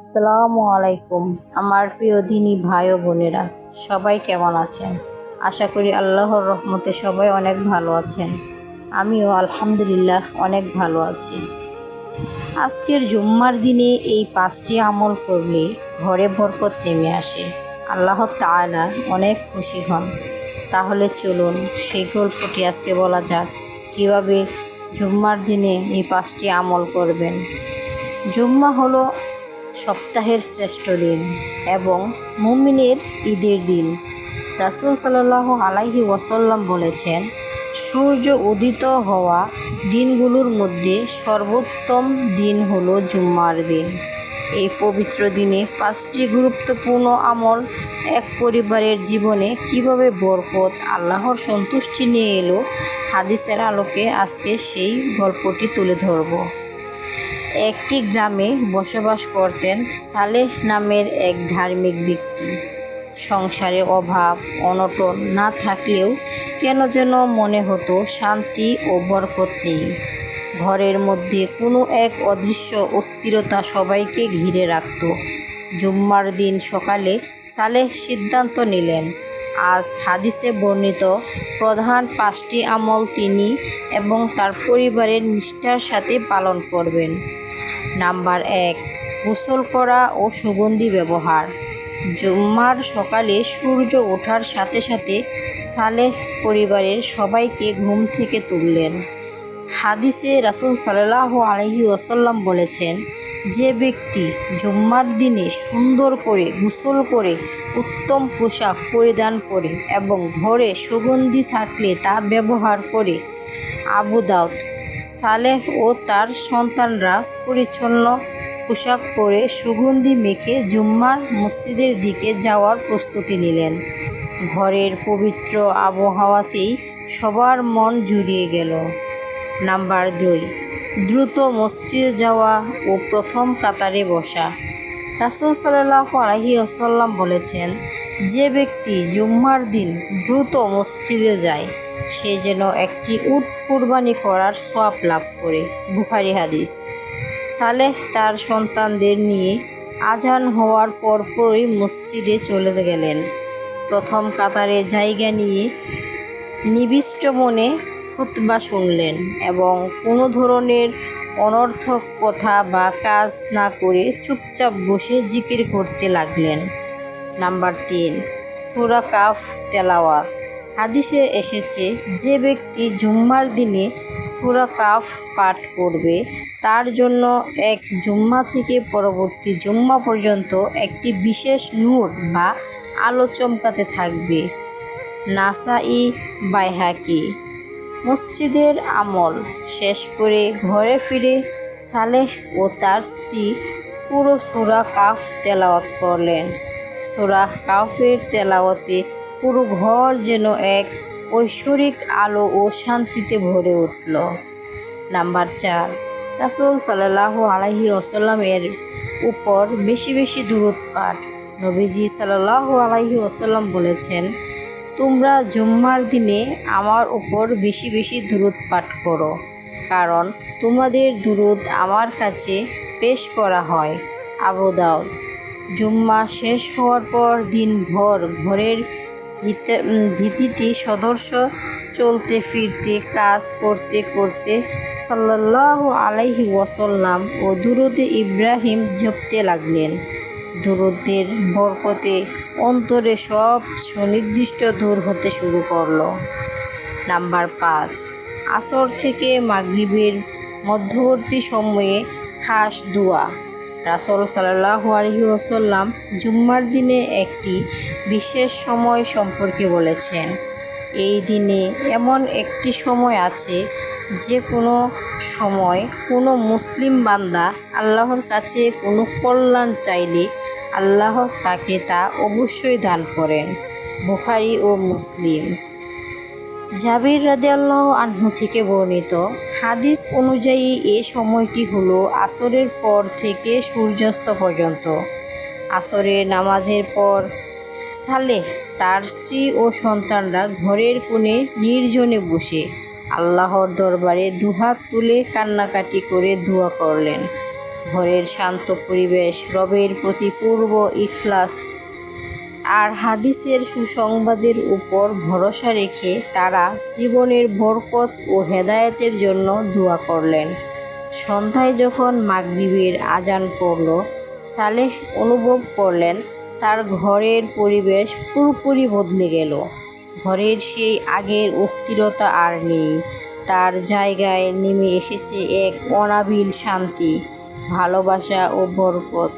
আসসালামু আলাইকুম। আমার প্রিয় দিনী ভাই ও বোনেরা, সবাই কেমন আছেন? আশা করি আল্লাহর রহমতে সবাই অনেক ভালো আছেন। আমিও আলহামদুলিল্লাহ অনেক ভালো আছি। আজকের জুম্মার দিনে এই 5টি আমল করলে ঘরে বরকত নেমে আসে, আল্লাহ তাআলা অনেক খুশি হন। তাহলে চলুন সেই গল্পটি আজকে বলা যাক, কীভাবে জুম্মার দিনে এই 5টি আমল করবেন। জুম্মা হলো সপ্তাহের শ্রেষ্ঠ দিন এবং মুমিনের ঈদের দিন। রাসূল সাল্লাল্লাহু আলাইহি ওয়াসাল্লাম বলেছেন, সূর্য উদিত হওয়া দিনগুলোর মধ্যে সর্বোত্তম দিন হলো জুম্মার দিন। এই পবিত্র দিনে 5টি গুরুত্বপূর্ণ আমল এক পরিবারের জীবনে কিভাবে বরকত, আল্লাহর সন্তুষ্টি নিয়ে এলো, হাদিসের আলোকে আজকে সেই গল্পটি তুলে ধরব। একটি গ্রামে বসবাস করতেন সালেহ নামের এক ধার্মিক ব্যক্তি। সংসারে অভাব অনটন না থাকলেও কেন যেন মনে হতো শান্তি ও বরকত নেই। ঘরের মধ্যে কোনো এক অদৃশ্য অস্থিরতা সবাইকে ঘিরে রাখত। জুম্মার দিন সকালে সালেহ সিদ্ধান্ত নিলেন, আজ হাদিসে বর্ণিত প্রধান 5টি আমল তিনি এবং তার পরিবারের নিষ্ঠার সাথে পালন করবেন। নাম্বার 1, গোসল করা ও সুগন্ধি ব্যবহার। জুম্মার সকালে সূর্য ওঠার সাথে সাথে সালেহ পরিবারের সবাইকে ঘুম থেকে তুললেন। হাদিসে রাসূল সাল্লাল্লাহু আলাইহি ওয়াসাল্লাম বলেছেন, যে ব্যক্তি জুম্মার দিনে সুন্দর করে গোসল করে, উত্তম পোশাক পরিধান করে এবং ঘরে সুগন্ধি থাকলে তা ব্যবহার করে। আবু দাউদ। সালেহ ও তার সন্তানরা পরিচ্ছন্ন পোশাক পরে সুগন্ধি মেখে জুম্মার মসজিদের দিকে যাওয়ার প্রস্তুতি নিলেন। ঘরের পবিত্র আবহাওয়াতেই সবার মন জুড়িয়ে গেল। নাম্বার 2, দ্রুত মসজিদে যাওয়া ও প্রথম কাতারে বসা। রাসূল সাল্লাল্লাহু আলাইহি ওয়াসাল্লাম বলেছেন, যে ব্যক্তি জুম্মার দিন দ্রুত মসজিদে যায় সে যেন একটি উট কুরবানি করার সওয়াব লাভ করে। বুখারী হাদিস। সালেহ তার সন্তানদের নিয়ে আজান হওয়ার পরপরই মসজিদে চলে গেলেন। প্রথম কাতারে জায়গা নিয়ে নিবিষ্ট মনে খুতবা শুনলেন এবং কোনো ধরনের অনর্থক কথা বা কাজ না করে চুপচাপ বসে জিকির করতে লাগলেন। নাম্বার 3, সূরা কাফ তেলাওয়াত। হাদিসে এসেছে, যে ব্যক্তি জুম্মার দিনে সূরা কাফ পাঠ করবে তার জন্য এক জুম্মা থেকে পরবর্তী জুম্মা পর্যন্ত একটি বিশেষ নূর বা আলো চমকাতে থাকবে। নাসাই, বাইহাকি। মসজিদের আমল শেষ করে ঘরে ফিরে সালেহ ও তার স্ত্রী পুরো সূরা কাফ তেলাওয়াত করলেন। সূরা কাফের তেলাওয়াতে পুরো ঘর যেন এক ঐশ্বরিক আলো ও শান্তিতে ভরে উঠল। নাম্বার 4, রাসূল সাল্লাল্লাহু আলাইহি ওয়াসাল্লাম এর উপর বেশি বেশি দুরূদ পাঠ। নবীজি সাল্লাল্লাহু আলাইহি ওয়াসাল্লাম বলেছেন, তোমরা জুম্মার দিনে আমার উপর বেশি বেশি দুরূদ পাঠ করো, কারণ তোমাদের দুরূদ আমার কাছে পেশ করা হয়। আবু দাউদ। জুম্মা শেষ হওয়ার পর দিনভর ঘরের ভীতিটি সদস্য চলতে ফিরতে কাজ করতে করতে সাল্লাল্লাহু আলাইহি ওয়াসাল্লাম ও দুরূদে ইব্রাহিম জপতে লাগলেন। দুরূদের বরকতে অন্তরে সব সুনির্দিষ্ট দূর হতে শুরু করল। নাম্বার 5, আসর থেকে মাগরিবের মধ্যবর্তী সময়ে খাস দোয়া। রাসূল সাল্লাল্লাহু আলাইহি ওয়াসাল্লাম জুম্মার দিনে একটি বিশেষ সময় সম্পর্কে বলেছেন, এই দিনে এমন একটি সময় আছে যে কোনো সময় কোনো মুসলিম বান্দা আল্লাহর কাছে কোনো কল্যাণ চাইলে আল্লাহ তাকে তা অবশ্যই দান করেন। বুখারী ও মুসলিম। জাবির রাদিয়াল্লাহু আনহু থেকে বর্ণিত হাদিস অনুযায়ী এ সময়টি হলো আসরের পর থেকে সূর্যাস্ত পর্যন্ত। আসরের নামাজের পর সালেহ, তার স্ত্রী ও সন্তানরা ঘরের কোণে নির্জনে বসে আল্লাহর দরবারে দুহাত তুলে কান্নাকাটি করে দোয়া করলেন। ঘরের শান্ত পরিবেশ, রবের প্রতি পূর্ব ইখলাস আর হাদিসের সুসংবাদের উপর ভরসা রেখে তারা জীবনের বরকত ও হেদায়েতের জন্য দোয়া করলেন। সন্ধ্যায় যখন মাগরিবের আজান পড়ল, সালেহ অনুভব করলেন তার ঘরের পরিবেশ পুরোপুরি বদলে গেল। ঘরের সেই আগের অস্থিরতা আর নেই। তার জায়গায় নেমে এসেছে এক অনাবিল শান্তি, ভালোবাসা ও বরকত।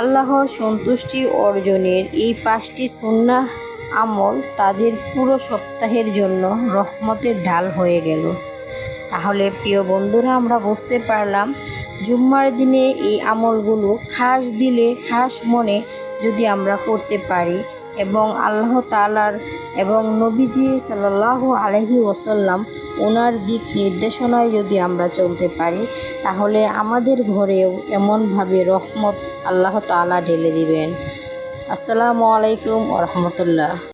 আল্লাহর সন্তুষ্টি অর্জনের এই 5টি সুন্নাহ আমল তাদের পুরো সপ্তাহের জন্য রহমতের ঢাল হয়ে গেল। তাহলে প্রিয় বন্ধুরা, আমরা বুঝতে পারলাম জুম্মার দিনে এই আমলগুলো খাস দিলে খাস মনে যদি আমরা করতে পারি এবং আল্লাহ তাআলার এবং নবীজি সাল্লাল্লাহু আলাইহি ওয়াসাল্লাম ওনার দিক নির্দেশনায় যদি আমরা চলতে পারি, তাহলে আমাদের ঘরেও এমনভাবে রহমত আল্লাহ তাআলা ঢেলে দিবেন। আসসালামু আলাইকুম ওয়া রাহমাতুল্লাহ।